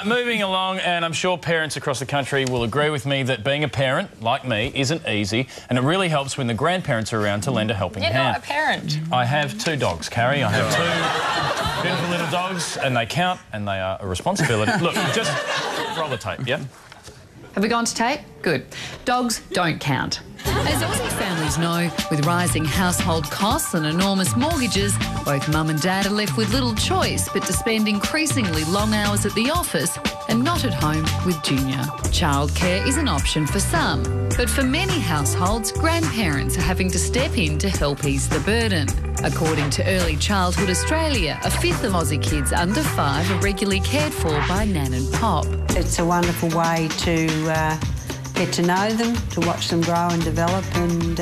Moving along, and I'm sure parents across the country will agree with me that being a parent, like me, isn't easy, and it really helps when the grandparents are around to lend a helping hand. You're not a parent. I have 2 dogs, Carrie. I have 2 beautiful little dogs, and they count, and they are a responsibility. Look, just roll the tape, yeah? Have we gone to tape? Good. Dogs don't count. As Aussie families know, with rising household costs and enormous mortgages, both mum and dad are left with little choice but to spend increasingly long hours at the office and not at home with Junior. Childcare is an option for some, but for many households, grandparents are having to step in to help ease the burden. According to Early Childhood Australia, a fifth of Aussie kids under 5 are regularly cared for by Nan and Pop. It's a wonderful way to get to know them, to watch them grow and develop and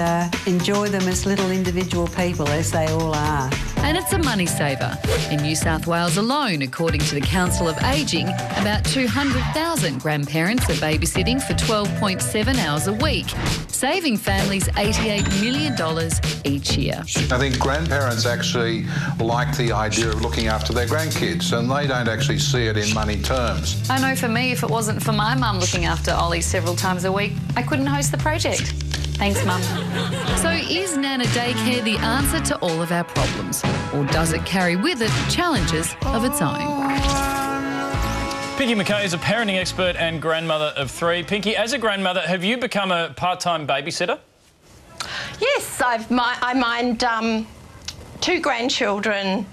enjoy them as little individual people, as they all are. And it's a money saver. In New South Wales alone, according to the Council of Ageing, about 200,000 grandparents are babysitting for 12.7 hours a week, saving families $88 million each year. I think grandparents actually like the idea of looking after their grandkids, and they don't actually see it in money terms. I know for me, if it wasn't for my mum looking after Ollie several times a week, I couldn't host the project. Thanks, Mum. So is Nana Daycare the answer to all of our problems? Or does it carry with it challenges of its own? Pinky McKay is a parenting expert and grandmother of 3. Pinky, as a grandmother, have you become a part-time babysitter? Yes, I mind 2 grandchildren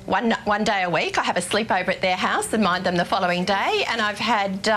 one day a week. I have a sleepover at their house and mind them the following day, and I've had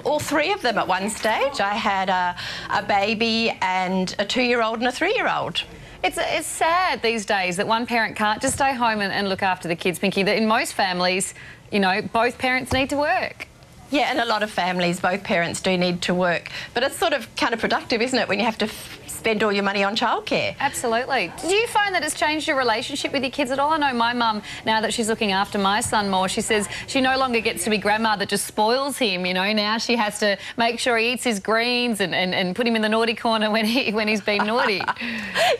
all 3 of them at one stage. I had a baby and a 2-year-old and a 3-year-old. It's sad these days that one parent can't just stay home and look after the kids, Pinky, that in most families, you know, both parents need to work. Yeah, in a lot of families, both parents do need to work. But it's sort of counterproductive, isn't it, when you have to spend all your money on childcare? Absolutely. Do you find that it's changed your relationship with your kids at all? I know my mum, now that she's looking after my son more, she says she no longer gets to be grandma that just spoils him, you know. Now she has to make sure he eats his greens and put him in the naughty corner when he's been naughty.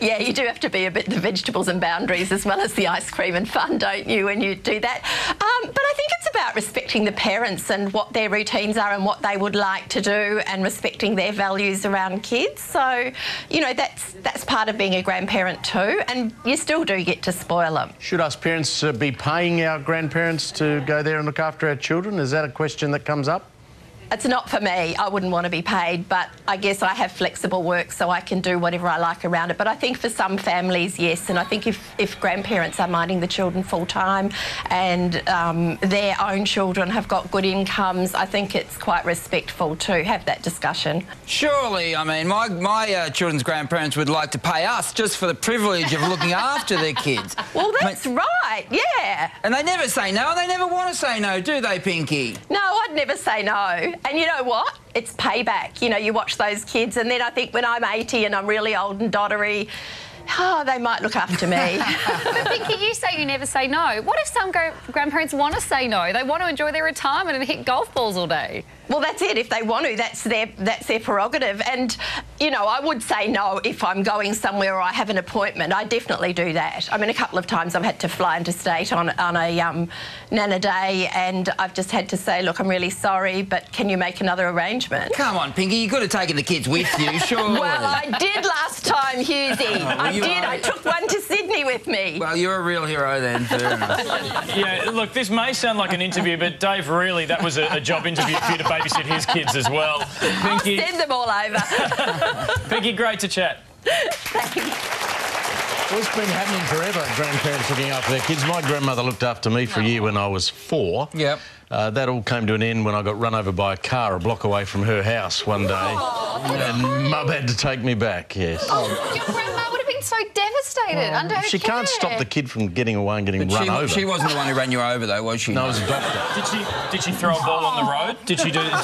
Yeah, you do have to be a bit the vegetables and boundaries as well as the ice cream and fun, don't you, when you do that? But I think it's about respecting the parents and what their routines are and what they would like to do, and respecting their values around kids. So, you know, that's part of being a grandparent too, and you still do get to spoil them. Should us parents be paying our grandparents to go there and look after our children? Is that a question that comes up? It's not for me. I wouldn't want to be paid, but I guess I have flexible work so I can do whatever I like around it. But I think for some families, yes, and I think if grandparents are minding the children full-time and their own children have got good incomes, I think it's quite respectful to have that discussion. Surely, I mean, my children's grandparents would like to pay us just for the privilege of looking after their kids. Well, that's right, yeah. And they never say no, and they never want to say no, do they, Pinky? No, I'd never say no. And you know what? It's payback. You know, you watch those kids, and then I think when I'm 80 and I'm really old and doddery, oh, they might look after me. But Pinky, you say you never say no. What if some grandparents want to say no? They want to enjoy their retirement and hit golf balls all day. Well, that's it. If they want to, that's their prerogative. And, you know, I would say no if I'm going somewhere or I have an appointment. I definitely do that. I mean, a couple of times I've had to fly interstate on a Nana Day, and I've just had to say, look, I'm really sorry, but can you make another arrangement? Come on, Pinky, you could have taken the kids with you, sure. Well, I did last time, Hughesy. I did. I took one to Sydney with me. Well, you're a real hero then, fair enough. Yeah, look, this may sound like an interview, but Dave, really, that was a job interview for you to babysit his kids as well. Pinky, I'll send them all over. Pinky, great to chat. Thank you. Well, it's been happening forever, grandparents looking after their kids. My grandmother looked after me for a year when I was 4. Yep. That all came to an end when I got run over by a car a block away from her house one day. And Mum had to take me back, yes. Oh, your grandma would have been so devastated under her She care. can't stop the kid from getting away and getting run over. She wasn't the one who ran you over, though, was she? No, it was a doctor. Did she throw a ball on the road? Did she do that?